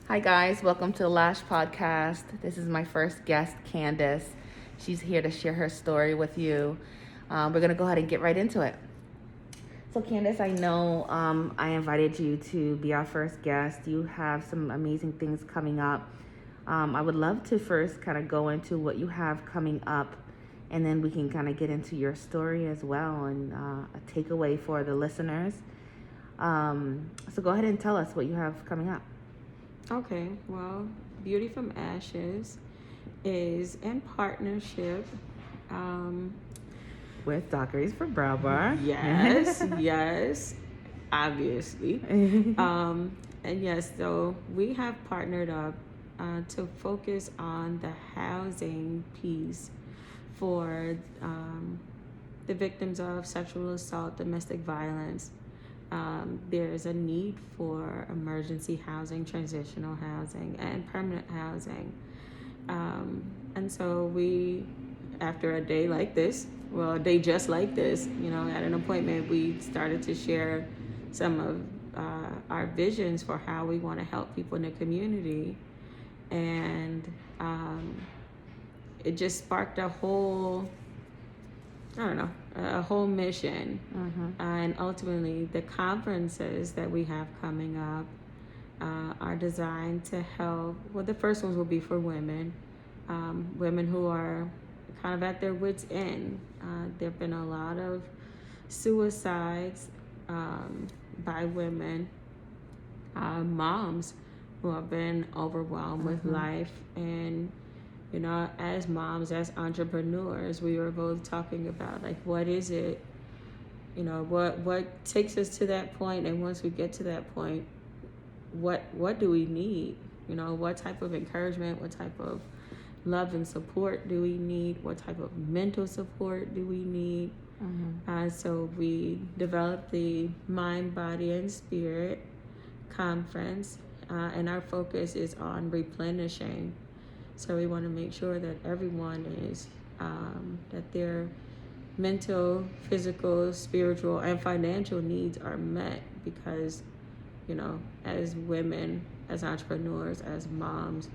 Hi guys, welcome to the Lash Podcast. This is my first guest, Candice. She's here to share her story with you. We're gonna go ahead and get right into it. So Candice, I know I invited you to be our first guest. You have some amazing things coming up. I would love to first kind of go into what you have coming up, and then we can kind of get into your story as well and a takeaway for the listeners. So go ahead and tell us what you have coming up. Okay, well, Beauty from Ashes is in partnership. With Dockeries for Brow Bar. Yes, obviously. And yes, so we have partnered up to focus on the housing piece for the victims of sexual assault, domestic violence. There's a need for emergency housing, transitional housing, and permanent housing. And so we, after a day like this, well, a day just like this, at an appointment, we started to share some of our visions for how we want to help people in the community. And it just sparked a whole mission. And ultimately, the conferences that we have coming up are designed to help. Well, the first ones will be for women, women who are kind of at their wits' end. There have been a lot of suicides by women, moms who have been overwhelmed with life. And as moms, as entrepreneurs, we were both talking about, like, what is it, what takes us to that point, and once we get to that point, what do we need? What type of encouragement, what type of love and support do we need? What type of mental support do we need? So we developed the Mind, Body, and Spirit conference, and our focus is on replenishing. So we want to make sure that everyone is, that their mental, physical, spiritual, and financial needs are met, because, as women, as entrepreneurs, as moms,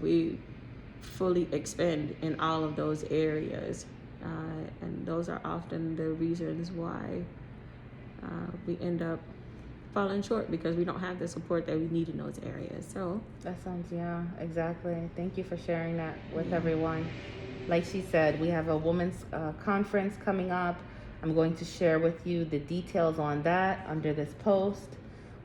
we fully expend in all of those areas. And those are often the reasons why we end up falling short, because we don't have the support that we need in those areas. So That sounds, yeah, exactly. Thank you for sharing that with everyone. Like she said, we have a women's conference coming up. I'm going to share with you the details on that under this post.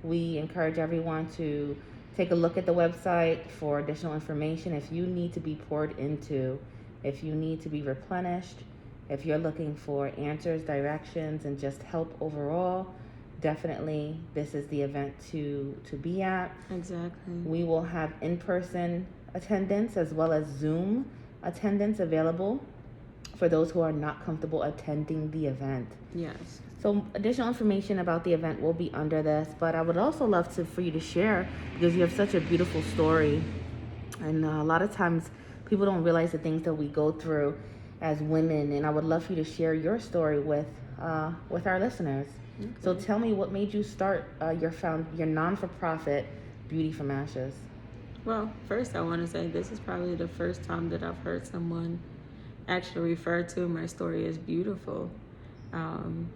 We encourage everyone to take a look at the website for additional information. If you need to be poured into, if you need to be replenished, if you're looking for answers, directions, and just help overall, definitely this is the event to be at. exactly. We will have in-person attendance as well as Zoom attendance available for those who are not comfortable attending the event. Yes. So additional information about the event will be under this, but I would also love for you to share, because you have such a beautiful story. And a lot of times people don't realize the things that we go through as women, and I would love for you to share your story with our listeners. Okay. So tell me, what made you start your non-for-profit Beauty from Ashes? Well, first I want to say this is probably the first time that I've heard someone actually refer to my story as beautiful. And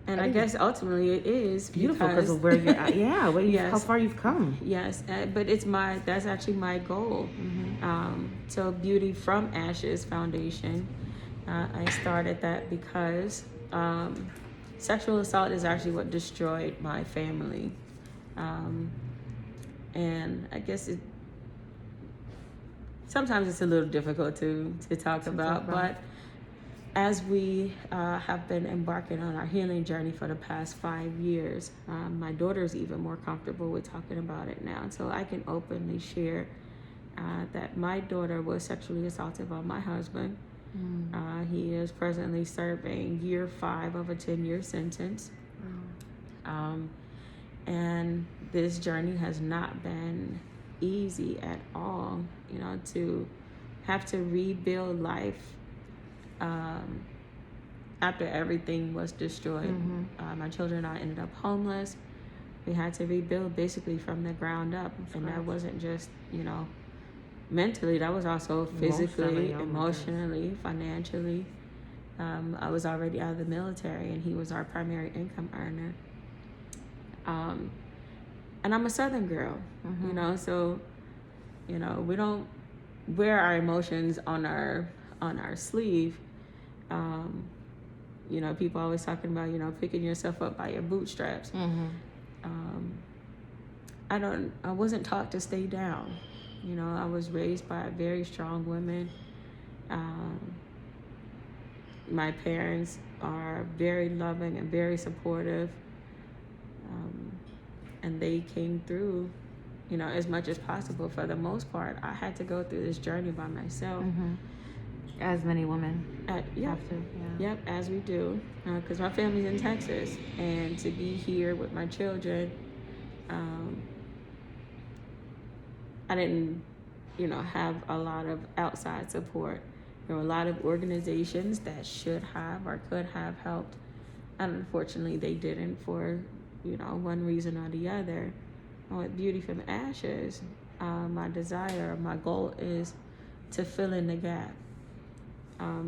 I guess ultimately it is Beautiful because of where you're at. Yeah, Yes. how far you've come. Yes, but that's actually my goal. So Beauty from Ashes Foundation, I started that because sexual assault is actually what destroyed my family. And I guess sometimes it's a little difficult to talk about, but as we have been embarking on our healing journey for the past 5 years, my daughter's even more comfortable with talking about it now. So I can openly share that my daughter was sexually assaulted by my husband. He is presently serving year 5 of a 10-year sentence. And this journey has not been easy at all, to have to rebuild life after everything was destroyed. My children and I ended up homeless. We had to rebuild basically from the ground up. And that wasn't just, mentally, that was also physically, emotionally, financially. I was already out of the military, and he was our primary income earner. And I'm a Southern girl, so, we don't wear our emotions on our sleeve. People always talking about, picking yourself up by your bootstraps. I wasn't taught to stay down. I was raised by very strong women. My parents are very loving and very supportive. And they came through, as much as possible. For the most part, I had to go through this journey by myself. As many women have to. Yeah. Yep, as we do. Because my family's in Texas. And to be here with my children, I didn't, have a lot of outside support. There were a lot of organizations that should have or could have helped. And unfortunately, they didn't for, one reason or the other. And with Beauty from Ashes, my goal is to fill in the gap.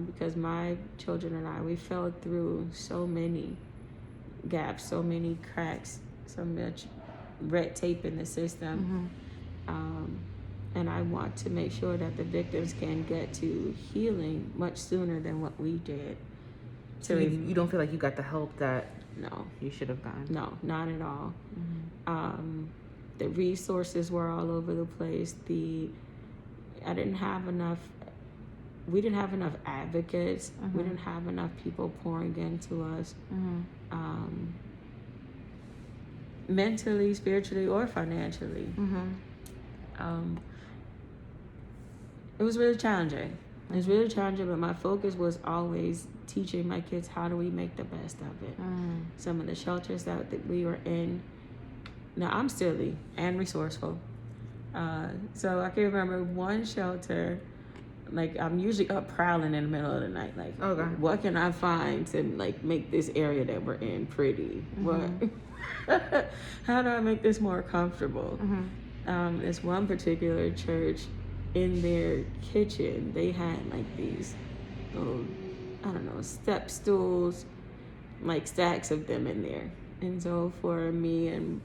Because my children and I, we fell through so many gaps, so many cracks, so much red tape in the system. And I want to make sure that the victims can get to healing much sooner than what we did. So you don't feel like you got the help that no you should have gotten? No, not at all. The resources were all over the place. We didn't have enough advocates. We didn't have enough people pouring into us, mentally, spiritually, or financially. It was really challenging. But my focus was always teaching my kids how do we make the best of it. Some of the shelters that we were in. Now, I'm silly and resourceful. So I can remember one shelter, like I'm usually up prowling in the middle of the night. Like, what can I find to make this area that we're in pretty? What? How do I make this more comfortable? This one particular church, in their kitchen, they had these, step stools, stacks of them in there. And so for me and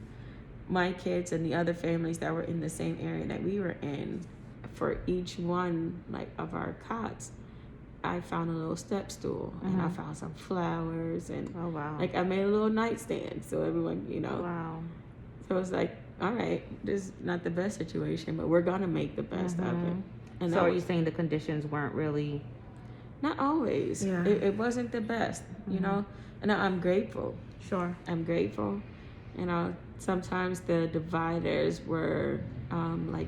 my kids and the other families that were in the same area that we were in, for each one of our cots, I found a little step stool, and I found some flowers, and I made a little nightstand so everyone, Wow. So it's all right, this is not the best situation, but we're gonna make the best of it. And so are you saying the conditions weren't really? Not always. Yeah. It wasn't the best, and I'm grateful. Sure. I'm grateful. Sometimes the dividers were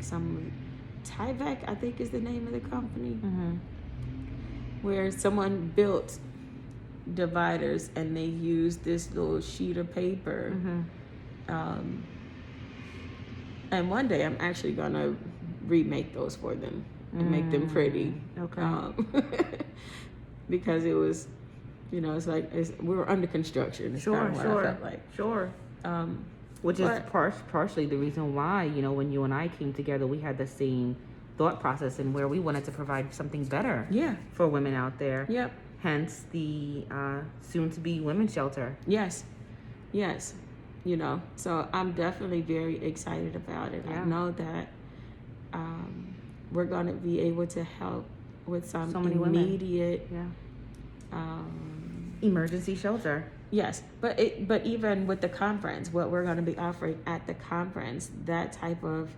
some Tyvek, I think is the name of the company, where someone built dividers and they used this little sheet of paper. And one day I'm actually gonna remake those for them and make them pretty. Okay. Because it was, we were under construction. It's kind of what I felt like. Sure. Which is partially the reason why, when you and I came together, we had the same thought process and where we wanted to provide something better for women out there. Yep. Hence the soon-to-be women's shelter. Yes. So I'm definitely very excited about it. Yeah. I know that we're going to be able to help with some immediate emergency shelter. Yes, but even with the conference, what we're going to be offering at the conference, that type of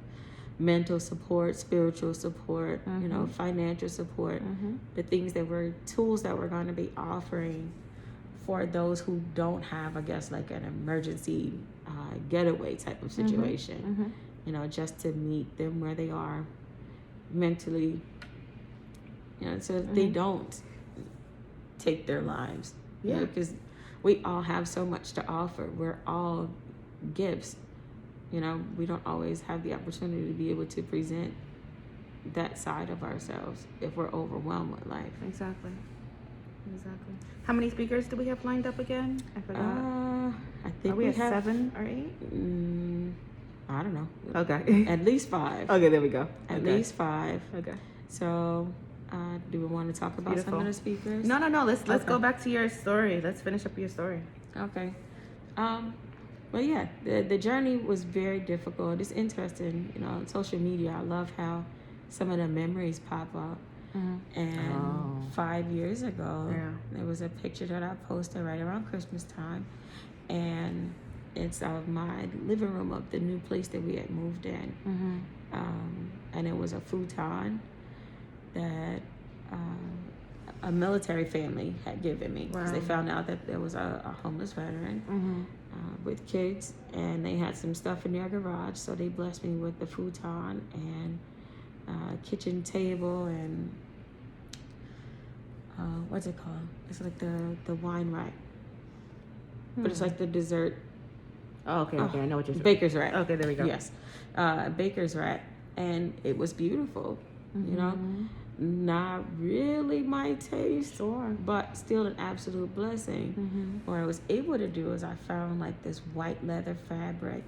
mental support, spiritual support, financial support, the tools that we're going to be offering for those who don't have, I guess, an emergency getaway type of situation, just to meet them where they are mentally, so they don't take their lives. Because we all have so much to offer. We're all gifts. We don't always have the opportunity to be able to present that side of ourselves if we're overwhelmed with life. Exactly. How many speakers do we have lined up again? I forgot. I think we have 7 or 8. I don't know. Okay. At least 5. Okay, there we go. At Okay. least 5. Okay. So, do we want to talk about Beautiful. some of the speakers? No. Let's Okay. go back to your story. Let's finish up your story. Okay. But yeah, the journey was very difficult. It's interesting, on social media. I love how some of the memories pop up. And 5 years ago, there was a picture that I posted right around Christmas time, and it's of my living room of the new place that we had moved in. And it was a futon that a military family had given me, because they found out that there was a homeless veteran with kids, and they had some stuff in their garage, so they blessed me with the futon and kitchen table and what's it called? It's like the wine rack, but it's like the dessert. Oh, okay. I know what you're saying. Baker's rack. Okay, there we go. Yes, baker's rack, and it was beautiful. Not really my taste, but still an absolute blessing. What I was able to do is I found like this white leather fabric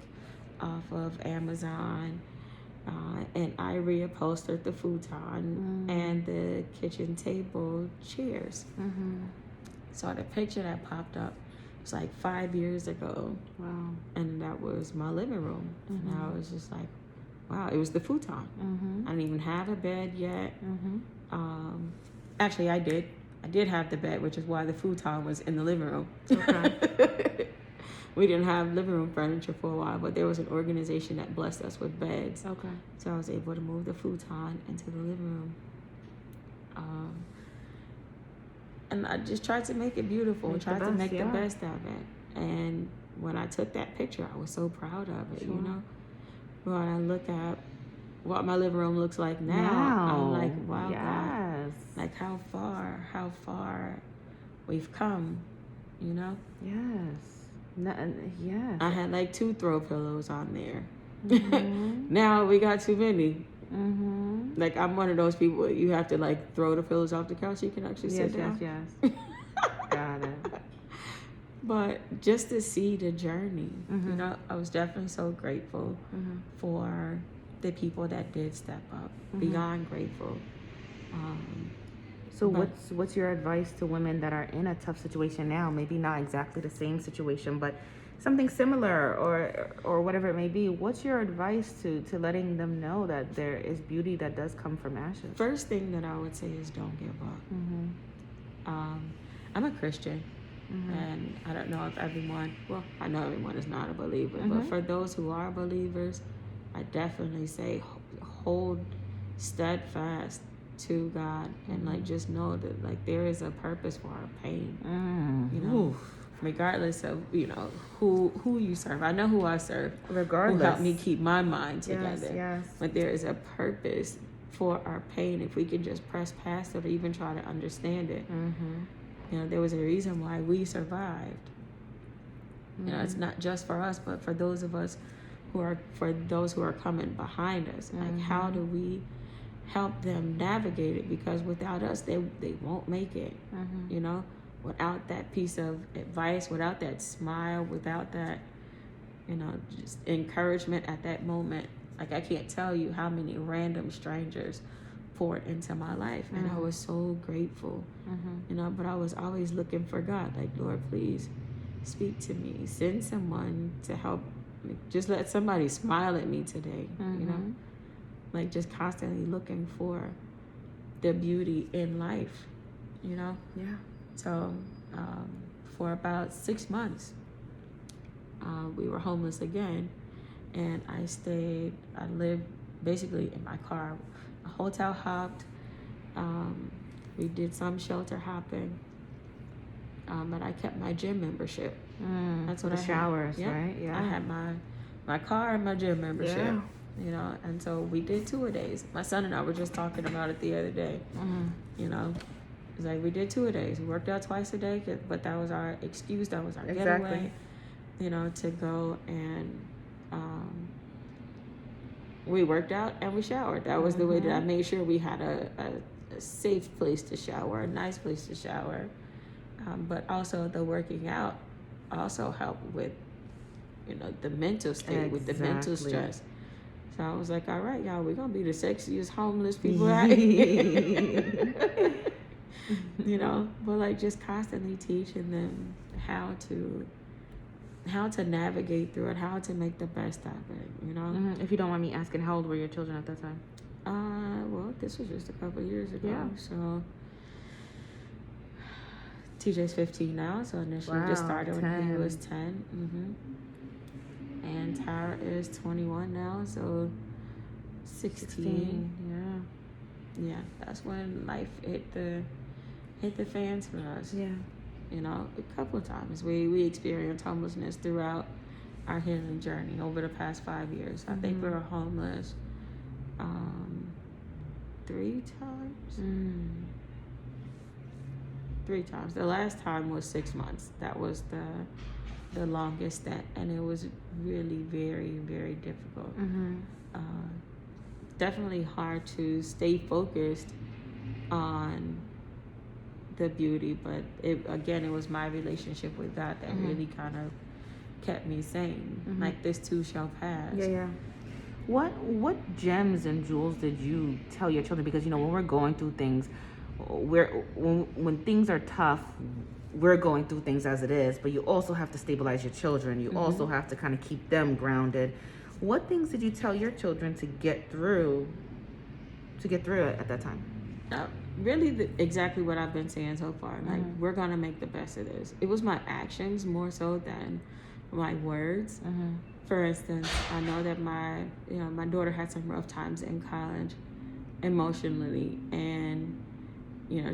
off of Amazon, and I reupholstered the futon and the kitchen table chairs. So the picture that popped up was like 5 years ago. Wow. And that was my living room. And I was just like, wow, it was the futon. I didn't even have a bed yet. Actually, I did have the bed, which is why the futon was in the living room. Okay. We didn't have living room furniture for a while, but there was an organization that blessed us with beds. Okay. So I was able to move the futon into the living room. And I just tried to make it beautiful, tried to make the best of it. And when I took that picture, I was so proud of it, When I look at what my living room looks like now, I'm like, wow, God, like how far we've come, Yes. I had like 2 throw pillows on there. Now we got too many. Like I'm one of those people, you have to like throw the pillows off the couch so you can actually sit down. Yes. Got it. But just to see the journey, I was definitely so grateful for the people that did step up, beyond grateful. So what's your advice to women that are in a tough situation now? Maybe not exactly the same situation, but something similar or whatever it may be. What's your advice to letting them know that there is beauty that does come from ashes? First thing that I would say is don't give up. I'm a Christian. And I don't know if I know everyone is not a believer, but for those who are believers, I definitely say hold steadfast to God and like just know that like there is a purpose for our pain. Regardless of who you serve. I know who I serve. Regardless, who helped me keep my mind together. Yes. But there is a purpose for our pain if we can just press past it or even try to understand it. There was a reason why we survived. It's not just for us, but for those of us for those who are coming behind us. Like, how do we help them navigate it? Because without us, they won't make it. Without that piece of advice, without that smile, without that, just encouragement at that moment. Like, I can't tell you how many random strangers poured into my life, and I was so grateful. But I was always looking for God, like, Lord, please speak to me, send someone to help me. Just let somebody smile at me today. Like, just constantly looking for the beauty in life. So for about 6 months we were homeless again, and I lived basically in my car. A hotel hopped. We did some shelter hopping, but I kept my gym membership. That's what I showers, had. Right? Yeah. I had my car and my gym membership. And so we did 2-a-days. My son and I were just talking about it the other day. It's like we did 2-a-days. We worked out twice a day, but that was our excuse. That was our getaway. To go and we worked out and we showered. That was the way that I made sure we had a safe place to shower, a nice place to shower. But also the working out also helped with the mental state with the mental stress. So I was like, all right, y'all, we're gonna be the sexiest homeless people out here. But like just constantly teaching them how to navigate through it, how to make the best of it, If you don't mind me asking, how old were your children at that time? Well, this was just a couple of years ago. Yeah. So TJ's 15 now, so initially just started when he was 10. And Tara is 21 now, so 16. Yeah, that's when life hit the fans for us. Yeah. A couple of times we experienced homelessness throughout our healing journey over the past 5 years. I think we were homeless 3 times. 3 times. The last time was 6 months. That was the longest stint, and it was really very, very difficult. Definitely hard to stay focused on the beauty, but it was my relationship with God that really kind of kept me sane. Like, this too shall pass. Yeah. What gems and jewels did you tell your children? Because when we're going through things, when things are tough, we're going through things as it is, but you also have to stabilize your children. You also have to kind of keep them grounded. What things did you tell your children to get through it at that time? Really exactly what I've been saying so far. Like, we're gonna make the best of this. It was my actions more so than my words. For instance, I know that my daughter had some rough times in college emotionally, and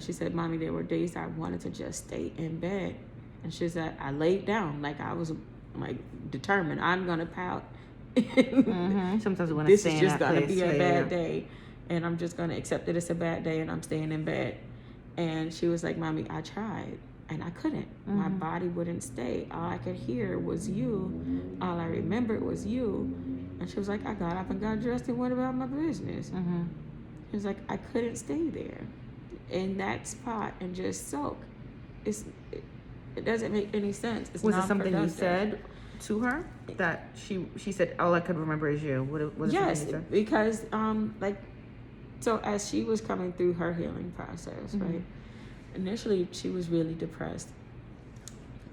she said, "Mommy, there were days I wanted to just stay in bed," and she said, "I laid down, like I was like determined, I'm gonna pout." Sometimes we want to this stay is in just that gonna place. be a bad day, and I'm just gonna accept that it's a bad day, and I'm staying in bed. And she was like, "Mommy, I tried and I couldn't. My body wouldn't stay. All I could hear was you. All I remembered was you." And she was like, "I got up and got dressed and went about my business." She was like, "I couldn't stay there in that spot and just soak. It doesn't make any sense." Was it something you said to her that she said, "All I could remember is you"? Was it yes, something you said? because so as she was coming through her healing process, right? Initially, she was really depressed,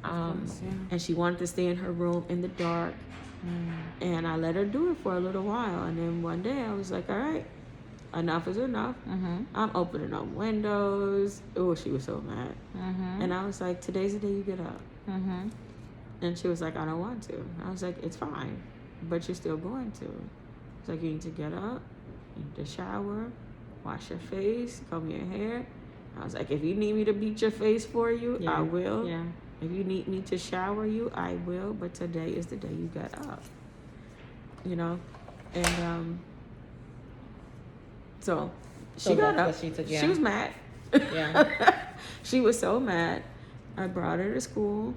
and she wanted to stay in her room in the dark. And I let her do it for a little while, and then one day I was like, "All right, enough is enough." I'm opening up windows. Oh, she was so mad. And I was like, "Today's the day you get up." And she was like, "I don't want to." I was like, "It's fine, but you're still going to." It's like, "You need to get up, you need to shower, wash your face, comb your hair." I was like, "If you need me to beat your face for you, I will. Yeah. If you need me to shower you, I will. But today is the day you get up." And so she got up. She was mad. Yeah. She was so mad. I brought her to school,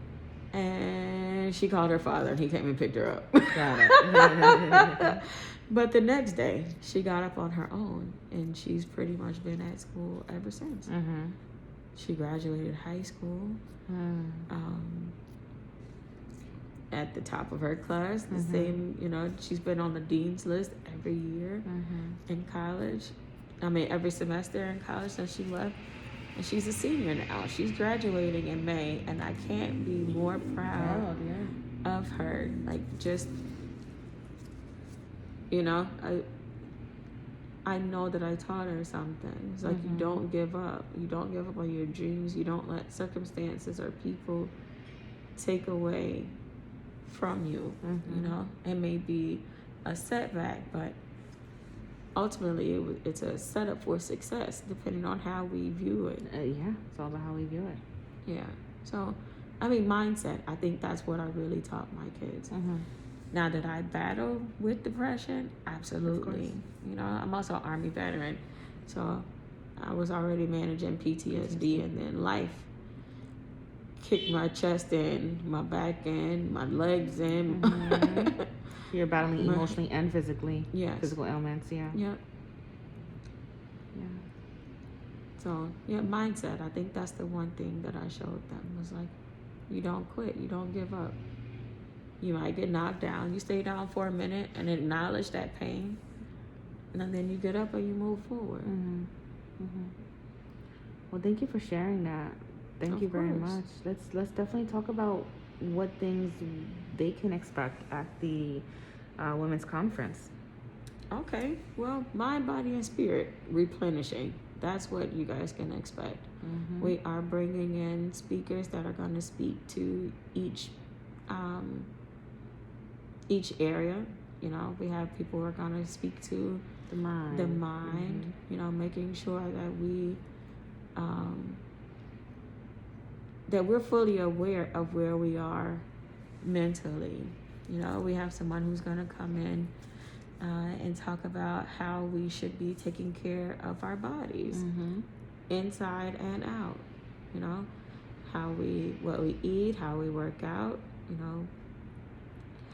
and she called her father, and he came and picked her up. Got it. But the next day, she got up on her own, and she's pretty much been at school ever since. She graduated high school at the top of her class. The same, she's been on the dean's list every year in college. Every semester in college since she left. And she's a senior now. She's graduating in May, and I can't be more proud of her. Like, just, I know that I taught her something. It's like, you don't give up. You don't give up on your dreams. You don't let circumstances or people take away from you. It may be a setback, but ultimately it's a setup for success, depending on how we view it. It's all about how we view it. Yeah. So, mindset, I think that's what I really taught my kids. Now that I battle with depression, absolutely. I'm also an Army veteran, so I was already managing PTSD, and then life kicked my chest in, my back in, my legs in. You're battling emotionally and physically. Yes. Physical ailments, yeah. Yeah. So, mindset. I think that's the one thing that I showed them, was like, you don't quit, you don't give up. You don't give up on your dreams, you don't let circumstances or people take away from you. You know, it may be a setback, but ultimately it's a setup for success, depending on how we view it. Yeah. So, mindset, I think that's what I really taught my kids. Now that I battle with depression, absolutely. I'm also an Army veteran, so I was already managing PTSD, and then life kicked my chest in, my back in, my legs in. You might get knocked down. You stay down for a minute and acknowledge that pain, and then you get up and you move forward. Well, thank you for sharing that. Thank you very much. Let's definitely talk about what things they can expect at the women's conference. Okay, well, mind, body, and spirit replenishing. That's what you guys can expect. We are bringing in speakers that are going to speak to each area. You know, we have people who are going to speak to The mind. you know, making sure that we're fully aware of where we are mentally. You know, we have someone who's going to come in and talk about how we should be taking care of our bodies, inside and out. You know, what we eat, how we work out, you know,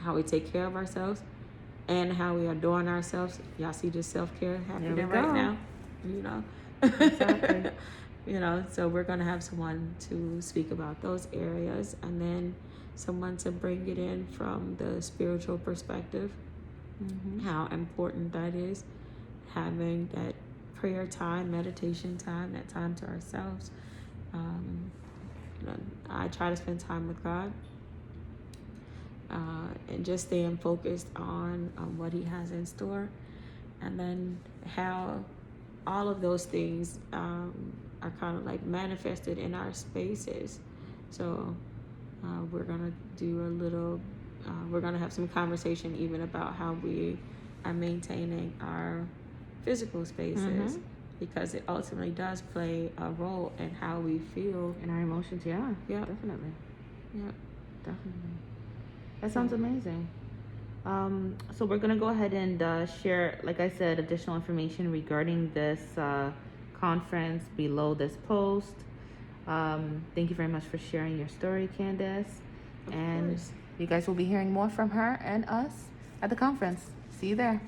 how we take care of ourselves, and how we adorn ourselves. Y'all see this self-care happening right now, you know. Exactly. You know, so we're going to have someone to speak about those areas, and then someone to bring it in from the spiritual perspective, how important that is, having that prayer time, meditation time, that time to ourselves. You know, I try to spend time with God, and just staying focused on what He has in store, and then how all of those things are kind of like manifested in our spaces. So we're gonna do a little, we're gonna have some conversation even about how we are maintaining our physical spaces, because it ultimately does play a role in how we feel. And our emotions, yeah. Yep. Definitely. Yep. Definitely. That sounds amazing. So we're gonna go ahead and share, like I said, additional information regarding this conference below this post. Thank you very much for sharing your story, Candice. Of And course. you guys will be hearing more from her and us at the conference. See you there.